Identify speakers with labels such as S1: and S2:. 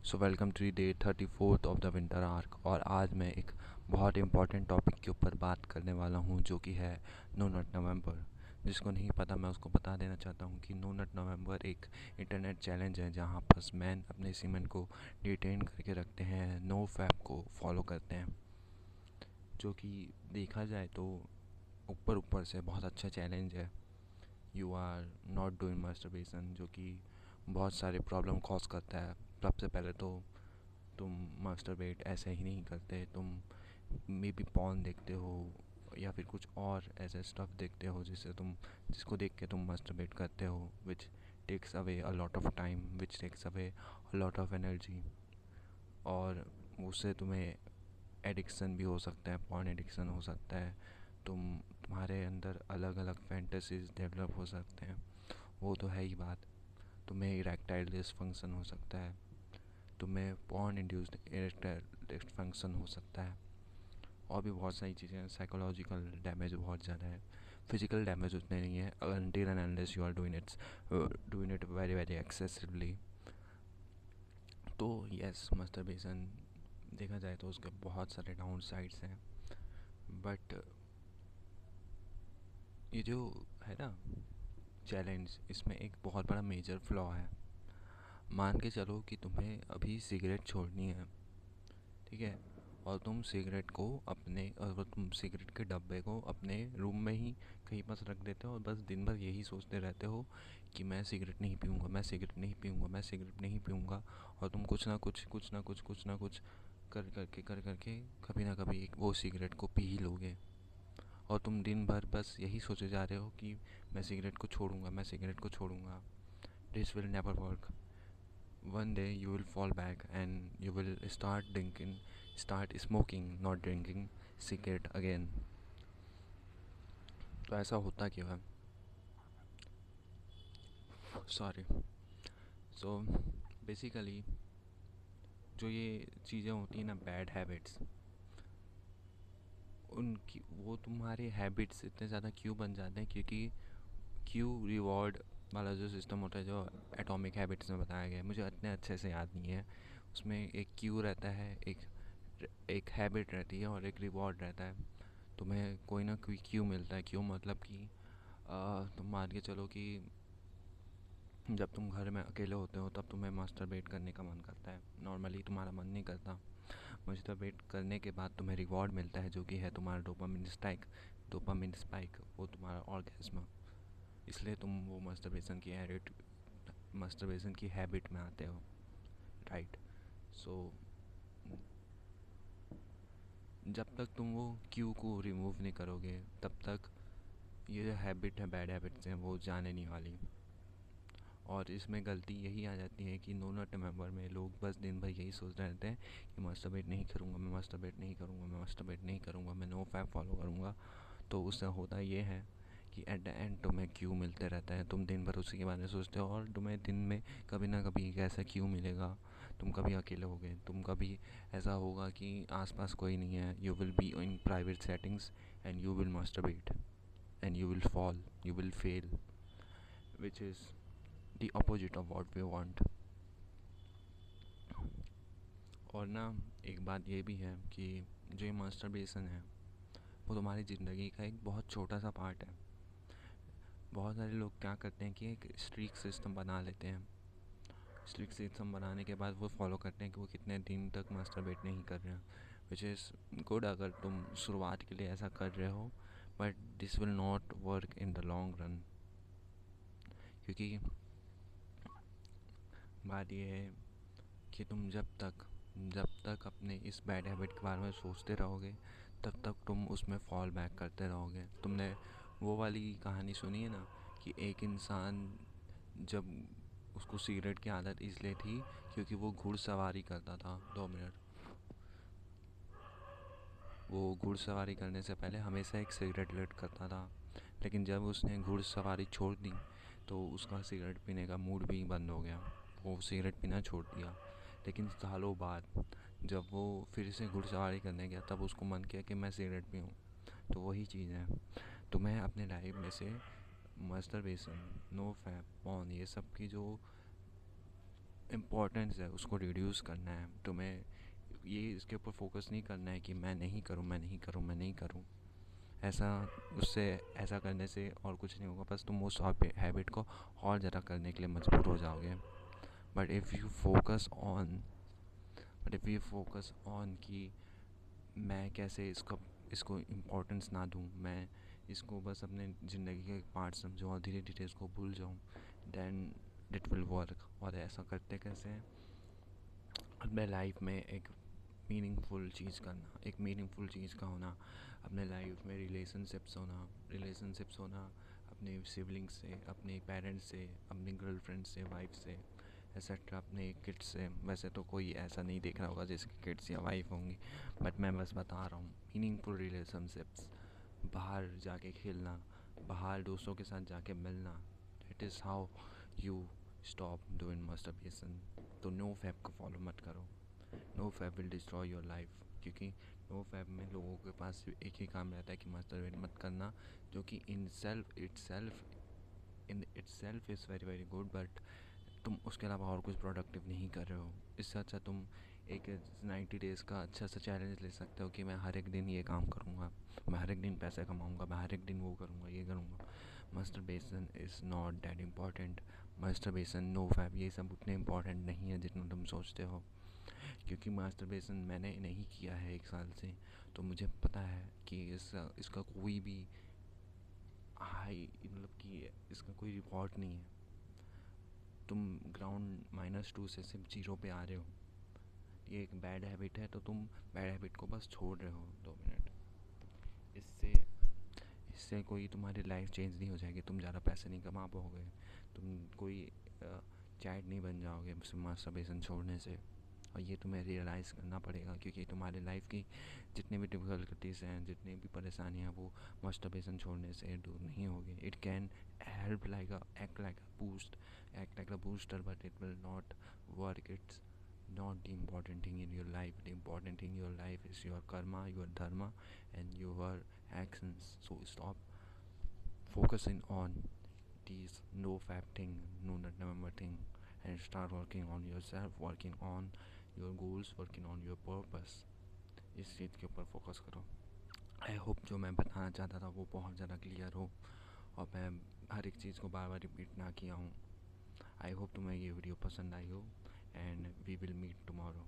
S1: So welcome to day 34th of the winter arc. और आज मैं एक बहुत इंपॉर्टेंट टॉपिक के ऊपर बात करने वाला हूँ जो कि है नो नट नवंबर। जिसको नहीं पता मैं उसको बता देना चाहता हूँ कि नो नट नवंबर एक इंटरनेट चैलेंज है जहाँ बस मैन अपने सीमेंट को डिटेन करके रखते हैं, नो फैप को फॉलो करते हैं। जो कि देखा जाए तो ऊपर ऊपर से बहुत अच्छा चैलेंज है। You are not doing masturbation, जो कि बहुत सारे प्रॉब्लम कॉज करता है। सबसे पहले तो तुम मास्टरबेट ऐसे ही नहीं करते, तुम मे बी पॉर्न देखते हो या फिर कुछ और ऐसे स्टफ देखते हो जिसको देख के तुम मास्टरबेट करते हो, which takes away a lot of time, which takes away a lot of energy. और उससे तुम्हें एडिक्शन भी हो सकता है, पॉर्न एडिक्शन हो सकता है। तुम्हारे अंदर अलग अलग फैंटेसीज डेवलप हो सकते हैं, वो तो है ही बात। तुम्हें इरेक्टाइल डिसफंक्शन हो सकता है, तुम्हें पॉर्न इंड्यूस्ड इरेक्टाइल डिसफंक्शन हो सकता है, और भी बहुत सारी चीज़ें हैं। साइकोलॉजिकल डैमेज बहुत ज़्यादा है, फिजिकल डैमेज उतने नहीं है until and unless you are doing it very very excessively. तो यस, मस्टरबेशन देखा जाए तो उसके बहुत सारे डाउन साइड्स हैं, बट ये जो है ना चैलेंज, इसमें एक बहुत बड़ा मेजर फ्लॉ है। मान के चलो कि तुम्हें अभी सिगरेट छोड़नी है, ठीक है, और तुम सिगरेट को तुम सिगरेट के डब्बे को अपने रूम में ही कहीं पास रख देते हो और बस दिन भर यही सोचते रहते हो कि मैं सिगरेट नहीं पीऊँगा, मैं सिगरेट नहीं पीऊँगा, मैं सिगरेट नहीं पीऊँगा। और तुम कुछ ना कुछ कर करके कभी ना कभी एक वो सिगरेट को पी ही लोगे। और तुम दिन भर बस यही सोचे जा रहे हो कि मैं सिगरेट को छोड़ूंगा, मैं सिगरेट को छोड़ूंगा। This will never work. One day you will fall back and you will start smoking, not drinking cigarette again. तो ऐसा होता क्यों है? सॉरी। सो बेसिकली जो ये चीज़ें होती हैं ना, बैड हैबिट्स, उनकी वो तुम्हारे हैबिट्स इतने ज़्यादा क्यों बन जाते हैं? क्योंकि क्यू रिवॉर्ड वाला जो सिस्टम होता है, जो एटॉमिक हैबिट्स में बताया गया है, मुझे इतने अच्छे से याद नहीं है। उसमें एक क्यू रहता है, एक हैबिट रहती है और एक रिवॉर्ड रहता है। तुम्हें कोई ना कोई क्यू मिलता है। क्यू मतलब कि तुम मान के चलो कि जब तुम घर में अकेले होते हो तब तुम्हें मास्टरबेट करने का मन करता है। नॉर्मली तुम्हारा मन नहीं करता। मास्टरबेट करने के बाद तुम्हें रिवॉर्ड मिलता है जो कि है तुम्हारा डोपामिन स्पाइक, वो तुम्हारा ऑर्गेज्म। इसलिए तुम वो मास्टरबेशन की हैबिट में आते हो, राइट? सो जब तक तुम वो क्यू को रिमूव नहीं करोगे तब तक ये जो हैबिट है, बैड हैबिट्स हैं, वो जाने नहीं वाली। और इसमें गलती यही आ जाती है कि नो नट नवंबर में लोग बस दिन भर यही सोच रहे रहते हैं कि मास्टरबेट नहीं करूँगा, मैं मास्टरबेट नहीं करूँगा, मैं मास्टरबेट नहीं करूँगा, मैं नो फैप फॉलो करूँगा। तो उससे होता ये है कि एट द एंड तुम्हें क्यू मिलते रहता है। तुम दिन भर उसी के बारे में सोचते हो और तुम्हें दिन में कभी ना कभी एक ऐसा क्यू मिलेगा। तुम कभी अकेले होगे, तुम कभी ऐसा होगा कि आसपास कोई नहीं है, you will be in private settings and you will masturbate and you will fall, you will fail, which is the opposite of what we want. और ना, एक बात ये भी है कि जो ये मास्टरबेशन है वो तुम्हारी ज़िंदगी का एक बहुत छोटा सा पार्ट है। बहुत सारे लोग क्या करते हैं कि एक स्ट्रीक सिस्टम बना लेते हैं। स्ट्रीक सिस्टम बनाने के बाद वो फॉलो करते हैं कि वो कितने दिन तक मास्टरबेट नहीं कर रहे हैं, विच इज़ गुड अगर तुम शुरुआत के लिए ऐसा कर रहे हो, but this will not work in the long run. क्योंकि बात ये है कि तुम जब तक अपने इस बैड हैबिट के बारे में सोचते रहोगे तब तक तुम उसमें फॉल बैक करते रहोगे। तुमने वो वाली कहानी सुनी है ना कि एक इंसान, जब उसको सिगरेट की आदत इसलिए थी क्योंकि वो घुड़सवारी करता था। 2 मिनट। वो घुड़सवारी करने से पहले हमेशा एक सिगरेट लेट करता था, लेकिन जब उसने घुड़सवारी छोड़ दी तो उसका सिगरेट पीने का मूड भी बंद हो गया। वो सिगरेट पीना छोड़ दिया। लेकिन सालों बाद जब वो फिर से घुड़सवारी करने गया तब उसको मन किया कि मैं सिगरेट पीऊँ। तो वही चीज़ है, तुम्हें अपने लाइफ में से मास्टरबेशन, नो फैप, पॉर्न, ये सब की जो इम्पोर्टेंस है उसको रिड्यूस करना है। तुम्हें ये इसके ऊपर फोकस नहीं करना है कि मैं नहीं करूँ, मैं नहीं करूँ, मैं नहीं करूँ। ऐसा उससे ऐसा करने से और कुछ नहीं होगा, बस तुम उस हैबिट को और ज़्यादा करने के लिए मजबूर हो जाओगे। But if you focus on but if you focus on कि मैं कैसे इसको इम्पोर्टेंस ना दूँ, मैं इसको बस अपने ज़िंदगी का एक पार्ट समझूँ और धीरे धीरे इसको भूल जाऊँ, देन इट विल वर्क। और ऐसा करते कैसे हैं, अपने लाइफ में एक मीनिंगफुल चीज़ करना, एक मीनिंगफुल चीज़ का होना अपने लाइफ में, रिलेशनशिप्स होना अपने सिबलिंग्स से, अपने पेरेंट्स से, अपनी गर्लफ्रेंड से, वाइफ से, एक्सेट्रा, अपने किड्स से। वैसे तो कोई ऐसा नहीं देख रहा होगा जिसकी किड्स या वाइफ होंगी, बट मैं बस बता रहा हूँ मीनिंगफुल रिलेशनशिप्स। बाहर जाके खेलना, बाहर दोस्तों के साथ जाके मिलना, it is how you stop doing masturbation. तो नो फैप को फॉलो मत करो। No fap will destroy your life, क्योंकि नो फैप में लोगों के पास सिर्फ एक ही काम रहता है कि मस्टरबेट मत करना, जो कि in it self is very very good, but तुम उसके अलावा और कुछ प्रोडक्टिव नहीं कर रहे हो। इससे अच्छा तुम एक 90 डेज़ का अच्छा सा चैलेंज ले सकते हो कि मैं हर एक दिन ये काम करूँगा, मैं हर एक दिन पैसे कमाऊँगा, मैं हर एक दिन वो करूँगा, ये करूँगा। Masturbation is not that important. Masturbation, no fap, ये सब उतने इम्पॉर्टेंट नहीं है जितना तुम सोचते हो। क्योंकि मास्टरबेशन मैंने नहीं किया है 1 साल से, तो मुझे पता है कि इसका कोई भी हाई, मतलब कि इसका कोई रिवॉर्ड नहीं है। तुम ग्राउंड -2 से सिर्फ 0 पे आ रहे हो। ये एक बैड हैबिट है, तो तुम बैड हैबिट को बस छोड़ रहे हो 2 मिनट। इससे इससे कोई तुम्हारी लाइफ चेंज नहीं हो जाएगी, तुम ज़्यादा पैसे नहीं कमा पाओगे, तुम कोई चैट नहीं बन जाओगे मास्टरबेशन छोड़ने से। और ये तुम्हें रियलाइज़ करना पड़ेगा, क्योंकि तुम्हारी लाइफ की जितनी भी डिफ़िकल्टीज़ हैं, जितनी भी परेशानियाँ, वो मास्टरबेशन छोड़ने से दूर नहीं होगी। It can help like act like a booster, but it will not work. It's not the important thing in your life. The important thing in your life is your karma, your dharma, and your actions. So stop focusing on these no fab thing, no nut November thing, and start working on yourself, working on your goals, working on your purpose. इस चीज़ के ऊपर focus करो। I hope जो मैं बताना चाहता था वो बहुत ज़्यादा क्लियर हो, और मैं हर एक चीज़ को बार बार रिपीट ना किया हूँ। आई होप तुम्हें ये वीडियो पसंद आई हो, and we will meet tomorrow.